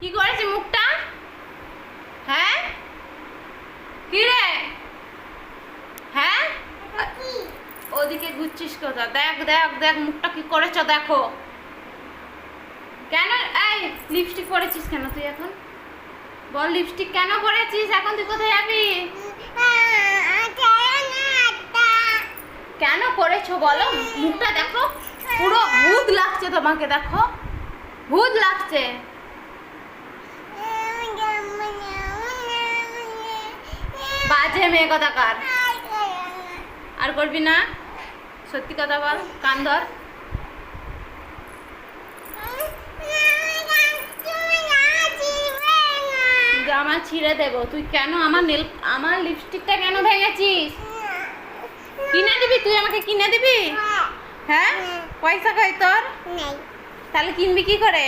কি করেছি মুখটা? হ্যাঁ কি রে? হ্যাঁ ওদিকে ঘুরছিস কোথা? দেখ দেখ দেখ মুখটা কি করেছ দেখো। কেন এই লিপস্টিক পরেছিস কেন তুই এখন? বল লিপস্টিক কেন পরেছিস? এখন তুই কোথায় যাবি? কেন করেছো বলো? মুখটা দেখো, পুরো ভূত লাগছে তোমাকে, দেখো ভূত লাগছে। বাজে মেয়ে কথাকার। আর করবি না, সত্যি কথা বল, কান ধর। জামা ছিঁড়ে দেবো। তুই কেন আমার লিপস্টিকটা কেন ভেঙেছিস? কিনে দিবি? তুই আমাকে কিনে দিবি? হ্যাঁ পয়সা কই তোর? তাহলে কিনবি কি করে?